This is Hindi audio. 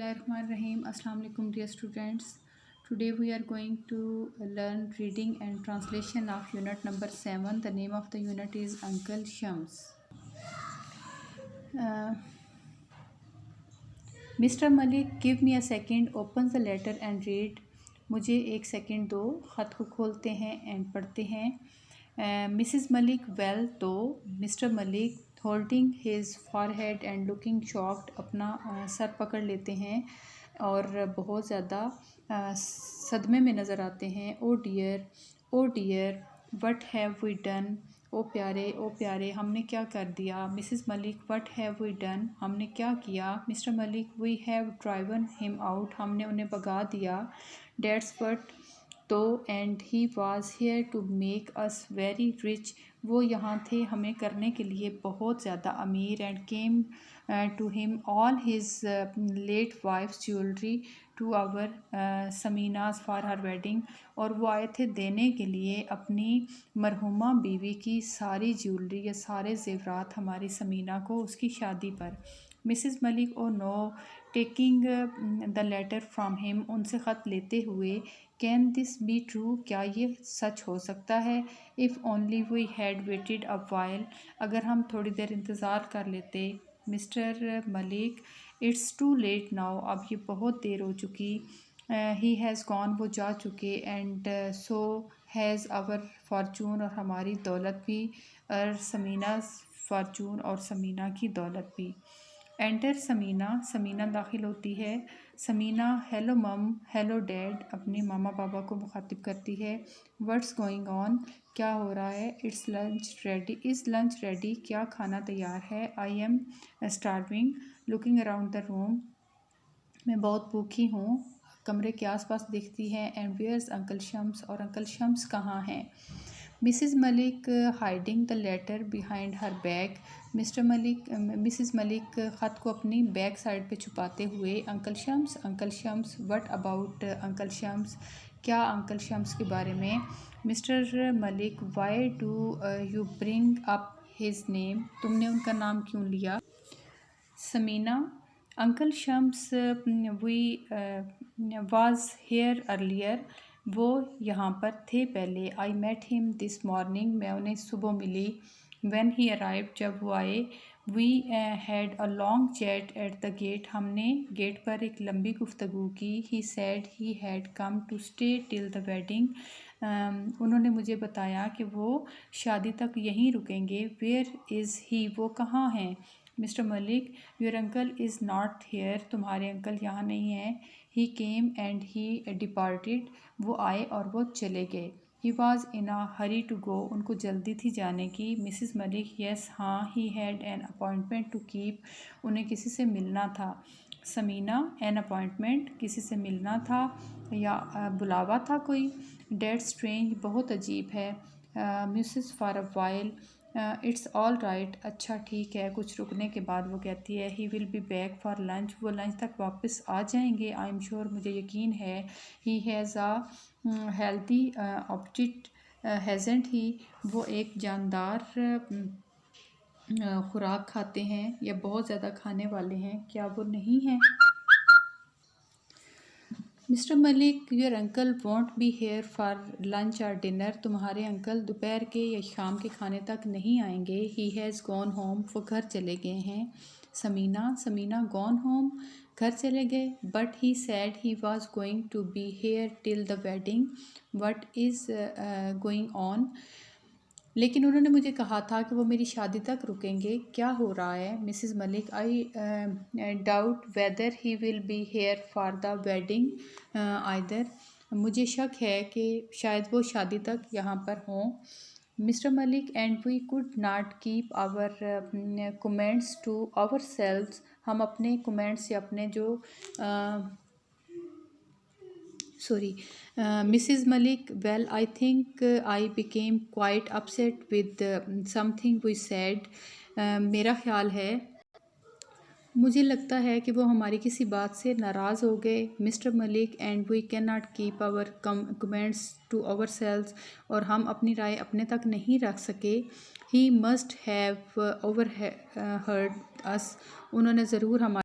Bismillahirrahmanirrahim. Assalamu alaikum dear students. Today we are going to learn reading and translation of unit number 7. The name of the unit is Uncle Shams. Mr. Malik, give me a second. Opens the letter and read. मुझे एक सेकंड दो. ख़त को खोलते हैं एंड पढ़ते हैं. मिसेस मलिक वेल तो mister Malik holding his forehead and looking shocked अपना सर पकड़ लेते हैं और बहुत ज़्यादा सदमे में नज़र आते हैं. O dear what have we done. ओ प्यारे हमने क्या कर दिया. Mrs Malik what have we done. हमने क्या किया. Mister Malik we have driven him out. हमने उन्हें भगा दिया. डेट्स व्हाट तो and he was here to make us very rich. वो यहाँ थे हमें करने के लिए बहुत ज़्यादा अमीर. And came to him all his late wife's jewellery to our Sameena's for her wedding. और वो आए थे देने के लिए अपनी मरहुमा बीवी की सारी ज्वेलरी या सारे जेवरात हमारी समीना को उसकी शादी पर. Mrs Malik oh no taking the letter from him. उनसे ख़त लेते हुए. Can this be true. क्या ये सच हो सकता है. If only we had waited a while. अगर हम थोड़ी देर इंतज़ार कर लेते. Mister Malik it's too late now. अब ये बहुत देर हो चुकी. He has gone. वो जा चुके. And so has our fortune. और हमारी दौलत भी. और समीना फॉर्चून और समीना की दौलत भी. एंटर समीना दाखिल होती है. Samina hello mom hello dad अपने मामा पापा को मुखातिब करती है. What's going on. क्या हो रहा है. It's lunch ready. Is lunch ready. क्या खाना तैयार है. I am starving. Looking around the room. मैं बहुत भूखी हूँ. कमरे के आसपास देखती है. And where's uncle Shams. और अंकल शम्स कहाँ हैं. Mrs Malik hiding the letter behind her bag. Mrs Malik ख़त को अपनी बैक साइड पे छुपाते हुए. Uncle Shams what about uncle Shams. क्या अंकल शम्स के बारे में. Mister Malik why do you bring up his name. तुमने उनका नाम क्यों लिया. Samina uncle Shams we was here earlier. वो यहाँ पर थे पहले. I met him this morning. मैं उन्हें सुबह मिली. When he arrive. जब वो आए. We had a long chat at the gate. हमने गेट पर एक लंबी गुफ्तगू की. He said he had come to stay till the wedding. उन्होंने मुझे बताया कि वो शादी तक यहीं रुकेंगे. Where is he. वो कहाँ हैं. Mister Malik your uncle is not here. तुम्हारे अंकल यहाँ नहीं हैं. He came and he departed. वो आए और वो चले गए. He was in a hurry to go. उनको जल्दी थी जाने की. मिसिस मलिक यस हाँ. He had an appointment to keep. उन्हें किसी से मिलना था. Samina an appointment. किसी से मिलना था या बुलावा था कोई. That's strange. बहुत अजीब है. Mrs for a while. It's all right. अच्छा ठीक है. कुछ रुकने के बाद वो कहती है. He will be back for lunch. वो लंच तक वापस आ जाएंगे. I am sure. मुझे यकीन है. He has a healthy ऑप्टिट hasn't ही. वो एक जानदार खुराक खाते हैं या बहुत ज़्यादा खाने वाले हैं. क्या वो नहीं हैं. Mister Malik your uncle won't be here for lunch और डिनर. तुम्हारे अंकल दोपहर के या शाम के खाने तक नहीं आएंगे. He has gone home. वो घर चले गए हैं. Samina gone home. घर चले गए. But he said he was going to be here till the wedding. What is going on. लेकिन उन्होंने मुझे कहा था कि वो मेरी शादी तक रुकेंगे. क्या हो रहा है. Mrs Malik I doubt weather he will be here for the wedding either. मुझे शक है कि शायद वो शादी तक यहाँ पर हों. Mister Malik and we could not keep our comments to ourselves. हम अपने कमेंट्स या अपने जो Mrs. Malik, well, I think I became quite upset with something we said. मेरा ख्याल है. मुझे लगता है कि वो हमारी किसी बात से नाराज़ हो गए. Mister Malik and we can not keep our comments to ourselves. और हम अपनी राय अपने तक नहीं रख सके. He must have overheard us. उन्होंने ज़रूर हमारे